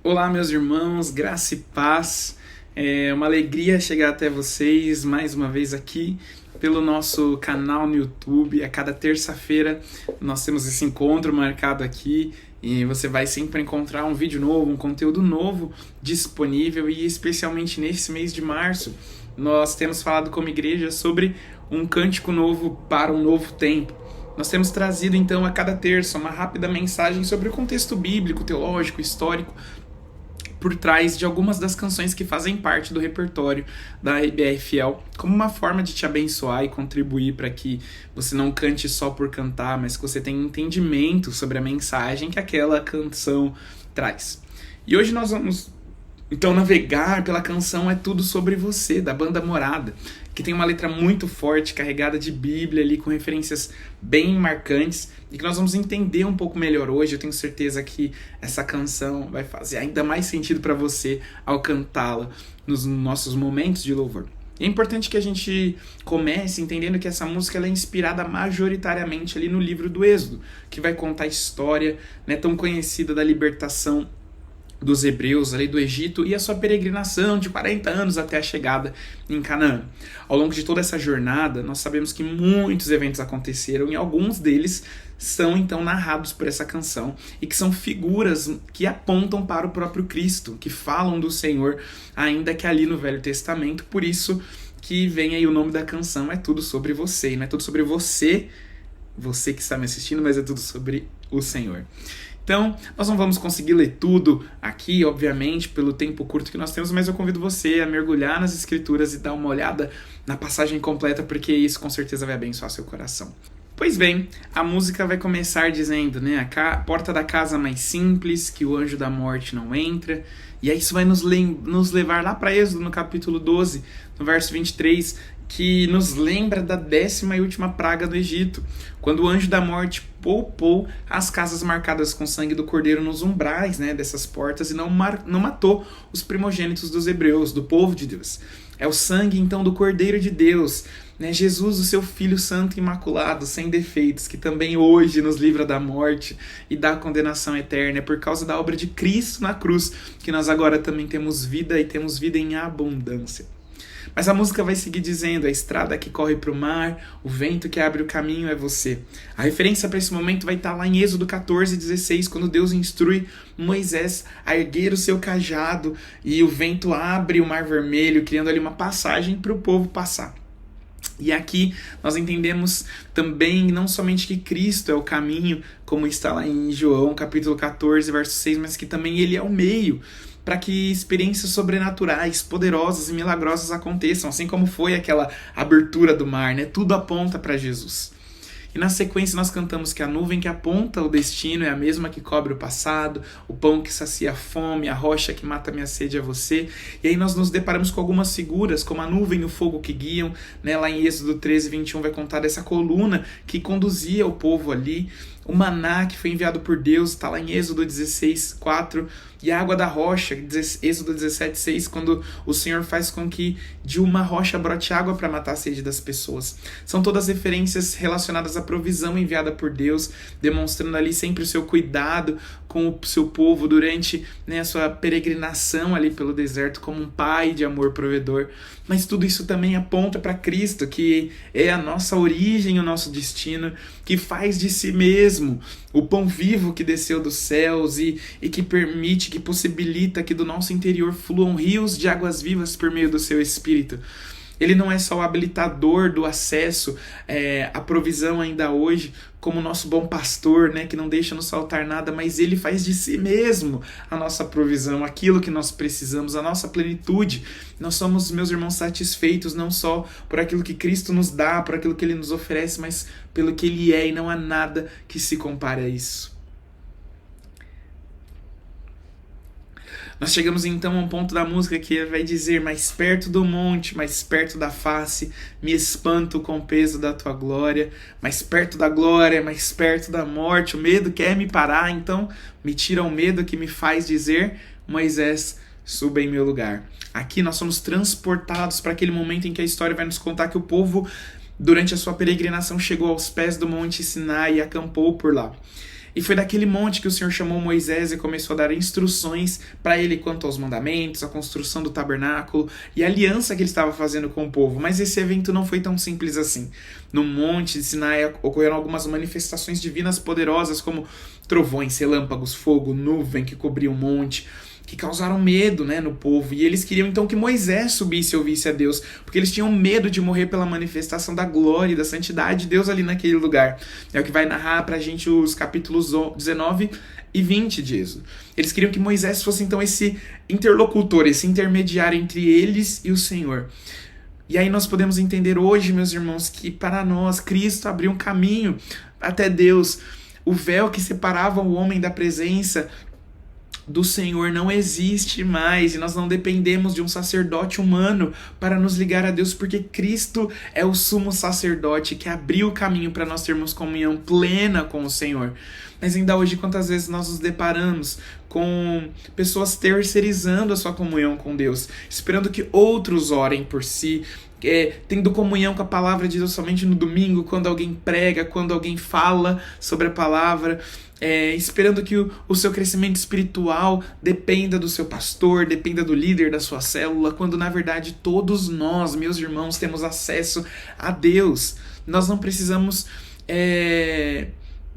Olá, meus irmãos, graça e paz. É uma alegria chegar até vocês mais uma vez aqui pelo nosso canal no YouTube. A cada terça-feira nós temos esse encontro marcado aqui e você vai sempre encontrar um vídeo novo, um conteúdo novo disponível, e especialmente nesse mês de março nós temos falado como igreja sobre um cântico novo para um novo tempo. Nós temos trazido então a cada terça uma rápida mensagem sobre o contexto bíblico, teológico, histórico por trás de algumas das canções que fazem parte do repertório da IBR Fiel, como uma forma de te abençoar e contribuir para que você não cante só por cantar, mas que você tenha entendimento sobre a mensagem que aquela canção traz. E hoje nós vamos então navegar pela canção É Tudo Sobre Você, da banda Morada, que tem uma letra muito forte, carregada de Bíblia ali, com referências bem marcantes, e que nós vamos entender um pouco melhor hoje. Eu tenho certeza que essa canção vai fazer ainda mais sentido para você ao cantá-la nos nossos momentos de louvor. E é importante que a gente comece entendendo que essa música ela é inspirada majoritariamente ali no livro do Êxodo, que vai contar a história, né, tão conhecida da libertação dos hebreus ali do Egito e a sua peregrinação de 40 anos até a chegada em Canaã. Ao longo de toda essa jornada, nós sabemos que muitos eventos aconteceram, e alguns deles são então narrados por essa canção, e que são figuras que apontam para o próprio Cristo, que falam do Senhor, ainda que ali no Velho Testamento. Por isso que vem aí o nome da canção, É Tudo Sobre Você. E não é tudo sobre você que está me assistindo, mas é tudo sobre o Senhor. Então, nós não vamos conseguir ler tudo aqui, obviamente, pelo tempo curto que nós temos, mas eu convido você a mergulhar nas Escrituras e dar uma olhada na passagem completa, porque isso com certeza vai abençoar seu coração. Pois bem, a música vai começar dizendo, né, a porta da casa mais simples, que o anjo da morte não entra, e aí isso vai nos levar lá para Êxodo, no capítulo 12, no verso 23, que nos lembra da 10ª e última praga do Egito, quando o anjo da morte poupou as casas marcadas com sangue do cordeiro nos umbrais, né, dessas portas, e não matou os primogênitos dos hebreus, do povo de Deus. É o sangue então do Cordeiro de Deus, né, Jesus, o seu Filho Santo e Imaculado, sem defeitos, que também hoje nos livra da morte e da condenação eterna. É por causa da obra de Cristo na cruz que nós agora também temos vida, e temos vida em abundância. Mas a música vai seguir dizendo: a estrada que corre para o mar, o vento que abre o caminho é você. A referência para esse momento vai estar lá em Êxodo 14:16, quando Deus instrui Moisés a erguer o seu cajado e o vento abre o mar vermelho, criando ali uma passagem para o povo passar. E aqui nós entendemos também não somente que Cristo é o caminho, como está lá em João capítulo 14, verso 6, mas que também Ele é o meio para que experiências sobrenaturais, poderosas e milagrosas aconteçam, assim como foi aquela abertura do mar, né? Tudo aponta para Jesus. E na sequência nós cantamos que a nuvem que aponta o destino é a mesma que cobre o passado, o pão que sacia a fome, a rocha que mata a minha sede é você. E aí nós nos deparamos com algumas figuras, como a nuvem e o fogo que guiam, né? Lá em Êxodo 13:21 vai contar dessa coluna que conduzia o povo ali. O maná que foi enviado por Deus, está lá em Êxodo 16:4, e a água da rocha, Êxodo 17:6, quando o Senhor faz com que de uma rocha brote água para matar a sede das pessoas. São todas referências relacionadas à provisão enviada por Deus, demonstrando ali sempre o seu cuidado com o seu povo durante, né, a sua peregrinação ali pelo deserto, como um pai de amor provedor. Mas tudo isso também aponta para Cristo, que é a nossa origem, o nosso destino, que faz de si mesmo o pão vivo que desceu dos céus e que permite, que possibilita que do nosso interior fluam rios de águas vivas por meio do seu Espírito. Ele não é só o habilitador do acesso à provisão ainda hoje, como nosso bom pastor, né, que não deixa nos faltar nada, mas ele faz de si mesmo a nossa provisão, aquilo que nós precisamos, a nossa plenitude. Nós somos, meus irmãos, satisfeitos não só por aquilo que Cristo nos dá, por aquilo que Ele nos oferece, mas pelo que Ele é, e não há nada que se compare a isso. Nós chegamos então a um ponto da música que vai dizer: mais perto do monte, mais perto da face, me espanto com o peso da tua glória. Mais perto da glória, mais perto da morte, o medo quer me parar, então me tira o medo que me faz dizer: Moisés, suba em meu lugar. Aqui nós somos transportados para aquele momento em que a história vai nos contar que o povo, durante a sua peregrinação, chegou aos pés do monte Sinai e acampou por lá. E foi daquele monte que o Senhor chamou Moisés e começou a dar instruções para ele quanto aos mandamentos, a construção do tabernáculo e a aliança que ele estava fazendo com o povo. Mas esse evento não foi tão simples assim. No Monte de Sinai ocorreram algumas manifestações divinas poderosas, como trovões, relâmpagos, fogo, nuvem que cobriu o monte, que causaram medo, né, no povo. E eles queriam então que Moisés subisse e ouvisse a Deus, porque eles tinham medo de morrer pela manifestação da glória e da santidade de Deus ali naquele lugar. É o que vai narrar pra gente os capítulos 19 e 20 de Êxodo. Eles queriam que Moisés fosse então esse interlocutor, esse intermediário entre eles e o Senhor. E aí nós podemos entender hoje, meus irmãos, que para nós Cristo abriu um caminho até Deus. O véu que separava o homem da presença do Senhor não existe mais, e nós não dependemos de um sacerdote humano para nos ligar a Deus, porque Cristo é o sumo sacerdote que abriu o caminho para nós termos comunhão plena com o Senhor. Mas ainda hoje, quantas vezes nós nos deparamos com pessoas terceirizando a sua comunhão com Deus, esperando que outros orem por si, tendo comunhão com a palavra de Deus somente no domingo, quando alguém prega, quando alguém fala sobre a palavra, esperando que o seu crescimento espiritual dependa do seu pastor, dependa do líder da sua célula, quando na verdade todos nós, meus irmãos, temos acesso a Deus. Nós não precisamos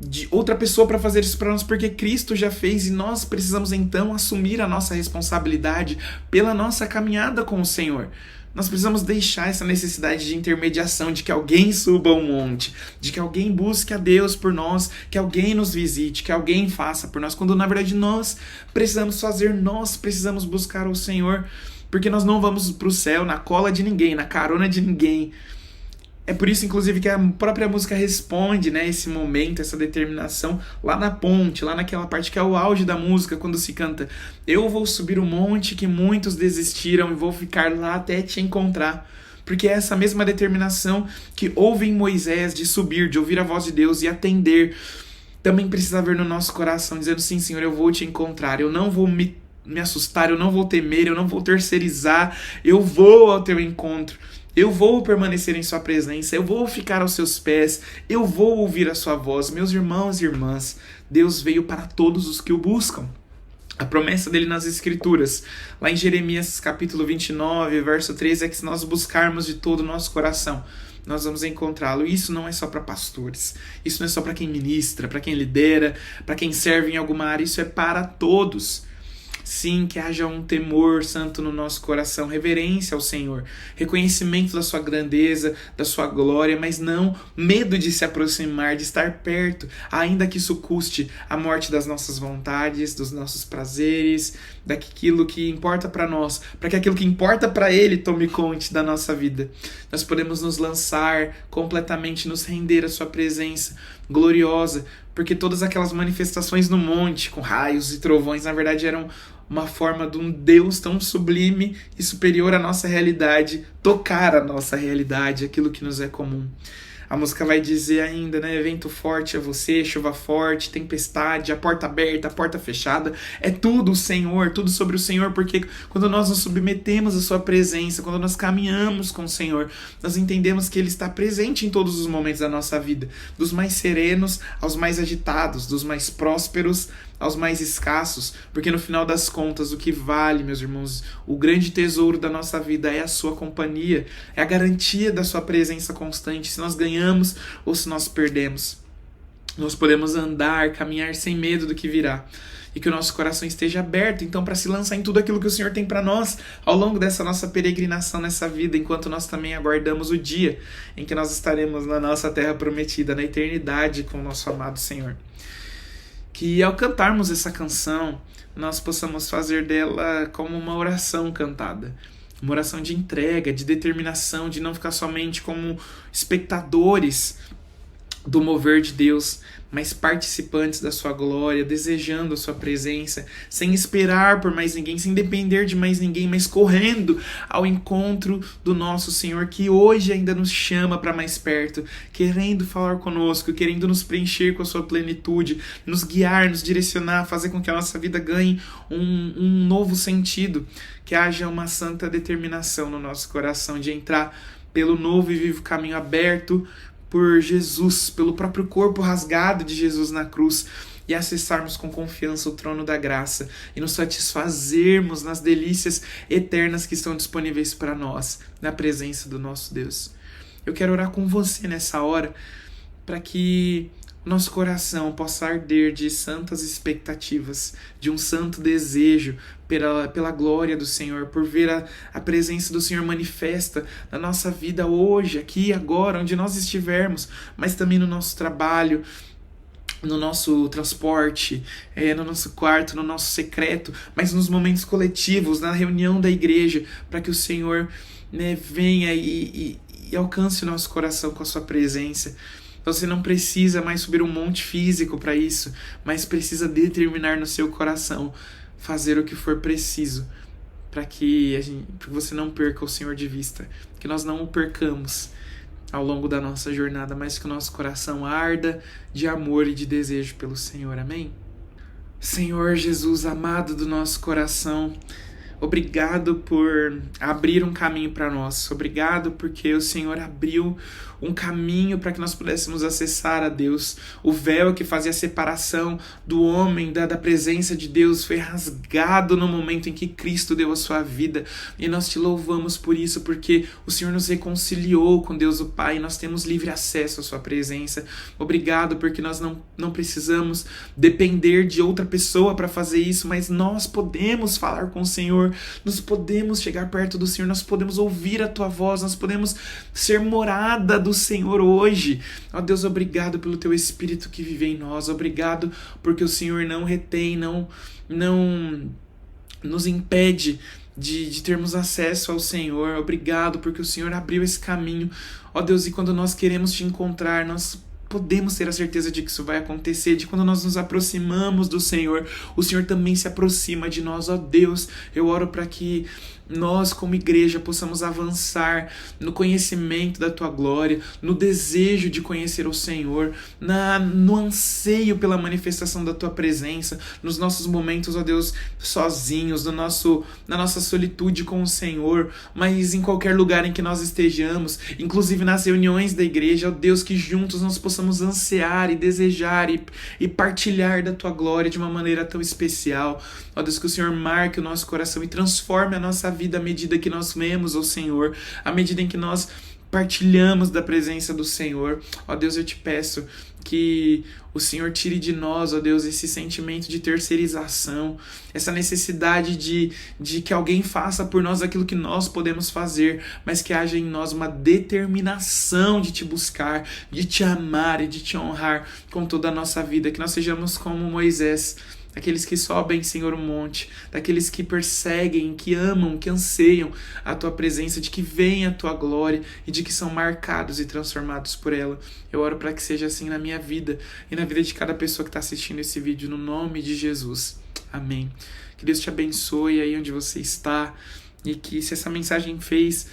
de outra pessoa para fazer isso para nós, porque Cristo já fez, e nós precisamos então assumir a nossa responsabilidade pela nossa caminhada com o Senhor. Nós precisamos deixar essa necessidade de intermediação, de que alguém suba um monte, de que alguém busque a Deus por nós, que alguém nos visite, que alguém faça por nós, quando na verdade nós precisamos fazer, nós precisamos buscar o Senhor, porque nós não vamos para o céu na cola de ninguém, na carona de ninguém. É por isso, inclusive, que a própria música responde, né, esse momento, essa determinação, lá na ponte, lá naquela parte que é o auge da música, quando se canta: eu vou subir o monte que muitos desistiram e vou ficar lá até te encontrar. Porque é essa mesma determinação que houve em Moisés de subir, de ouvir a voz de Deus e atender, também precisa haver no nosso coração, dizendo: sim, Senhor, eu vou te encontrar, eu não vou me assustar, eu não vou temer, eu não vou terceirizar, eu vou ao teu encontro. Eu vou permanecer em sua presença, eu vou ficar aos seus pés, eu vou ouvir a sua voz. Meus irmãos e irmãs, Deus veio para todos os que o buscam. A promessa dele nas Escrituras, lá em Jeremias capítulo 29, verso 13, é que se nós buscarmos de todo o nosso coração, nós vamos encontrá-lo. Isso não é só para pastores, isso não é só para quem ministra, para quem lidera, para quem serve em alguma área, isso é para todos. Sim, que haja um temor santo no nosso coração, reverência ao Senhor, reconhecimento da sua grandeza, da sua glória, mas não medo de se aproximar, de estar perto, ainda que isso custe a morte das nossas vontades, dos nossos prazeres, daquilo que importa para nós, para que aquilo que importa para Ele tome conta da nossa vida. Nós podemos nos lançar completamente, nos render à sua presença gloriosa, porque todas aquelas manifestações no monte, com raios e trovões, na verdade eram uma forma de um Deus tão sublime e superior à nossa realidade, tocar a nossa realidade, aquilo que nos é comum. A música vai dizer ainda, né? Vento forte é você, chuva forte, tempestade, a porta aberta, a porta fechada. É tudo o Senhor, tudo sobre o Senhor, porque quando nós nos submetemos à sua presença, quando nós caminhamos com o Senhor, nós entendemos que Ele está presente em todos os momentos da nossa vida, dos mais serenos aos mais agitados, dos mais prósperos aos mais escassos, porque no final das contas o que vale, meus irmãos, o grande tesouro da nossa vida é a sua companhia, é a garantia da sua presença constante, se nós ganhamos ou se nós perdemos. Nós podemos andar, caminhar sem medo do que virá, e que o nosso coração esteja aberto, então, para se lançar em tudo aquilo que o Senhor tem para nós ao longo dessa nossa peregrinação nessa vida, enquanto nós também aguardamos o dia em que nós estaremos na nossa terra prometida, na eternidade com o nosso amado Senhor. Que ao cantarmos essa canção, nós possamos fazer dela como uma oração cantada. Uma oração de entrega, de determinação, de não ficar somente como espectadores do mover de Deus, mas participantes da sua glória, desejando a sua presença, sem esperar por mais ninguém, sem depender de mais ninguém, mas correndo ao encontro do nosso Senhor, que hoje ainda nos chama para mais perto, querendo falar conosco, querendo nos preencher com a sua plenitude, nos guiar, nos direcionar, fazer com que a nossa vida ganhe um novo sentido, que haja uma santa determinação no nosso coração de entrar pelo novo e vivo caminho aberto por Jesus, pelo próprio corpo rasgado de Jesus na cruz, e acessarmos com confiança o trono da graça e nos satisfazermos nas delícias eternas que estão disponíveis para nós, na presença do nosso Deus. Eu quero orar com você nessa hora, para que nosso coração possa arder de santas expectativas, de um santo desejo pela glória do Senhor, por ver a presença do Senhor manifesta na nossa vida hoje, aqui, agora, onde nós estivermos, mas também no nosso trabalho, no nosso transporte, no nosso quarto, no nosso secreto, mas nos momentos coletivos, na reunião da igreja, para que o Senhor, venha e alcance o nosso coração com a sua presença. Você não precisa mais subir um monte físico para isso, mas precisa determinar no seu coração fazer o que for preciso para que você não perca o Senhor de vista, que nós não o percamos ao longo da nossa jornada, mas que o nosso coração arda de amor e de desejo pelo Senhor. Amém? Senhor Jesus, amado do nosso coração, obrigado por abrir um caminho para nós. Obrigado porque o Senhor abriu um caminho para que nós pudéssemos acessar a Deus. O véu que fazia a separação do homem da presença de Deus foi rasgado no momento em que Cristo deu a sua vida. E nós te louvamos por isso, porque o Senhor nos reconciliou com Deus o Pai e nós temos livre acesso à sua presença. Obrigado porque nós não precisamos depender de outra pessoa para fazer isso, mas nós podemos falar com o Senhor, nós podemos chegar perto do Senhor, nós podemos ouvir a tua voz, nós podemos ser morada do Senhor hoje. Ó Deus, obrigado pelo teu Espírito que vive em nós, obrigado porque o Senhor não retém, não nos impede de termos acesso ao Senhor. Obrigado porque o Senhor abriu esse caminho. Ó Deus, e quando nós queremos te encontrar, nós podemos ter a certeza de que isso vai acontecer, de quando nós nos aproximamos do Senhor, o Senhor também se aproxima de nós. Ó Deus, eu oro para que nós, como igreja, possamos avançar no conhecimento da Tua glória, no desejo de conhecer o Senhor, no anseio pela manifestação da Tua presença, nos nossos momentos, ó Deus, sozinhos, na nossa solitude com o Senhor, mas em qualquer lugar em que nós estejamos, inclusive nas reuniões da igreja, ó Deus, que juntos nós possamos ansiar e desejar e partilhar da Tua glória de uma maneira tão especial. Ó Deus, que o Senhor marque o nosso coração e transforme a nossa vida à medida que nós vemos o Senhor, à medida em que nós partilhamos da presença do Senhor. Ó Deus, eu te peço que o Senhor tire de nós, ó Deus, esse sentimento de terceirização, essa necessidade de que alguém faça por nós aquilo que nós podemos fazer, mas que haja em nós uma determinação de te buscar, de te amar e de te honrar com toda a nossa vida, que nós sejamos como Moisés, daqueles que sobem, Senhor, o monte, daqueles que perseguem, que amam, que anseiam a Tua presença, de que veem a Tua glória e de que são marcados e transformados por ela. Eu oro para que seja assim na minha vida e na vida de cada pessoa que está assistindo esse vídeo, no nome de Jesus. Amém. Que Deus te abençoe aí onde você está e que, se essa mensagem fez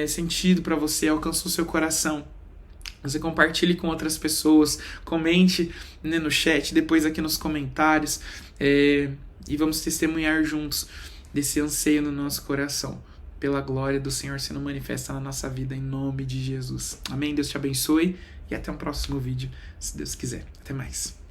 sentido para você, alcançou o seu coração, você compartilhe com outras pessoas, comente, no chat, depois aqui nos comentários, e vamos testemunhar juntos desse anseio no nosso coração, pela glória do Senhor sendo manifesta na nossa vida, em nome de Jesus. Amém? Deus te abençoe e até um próximo vídeo, se Deus quiser. Até mais.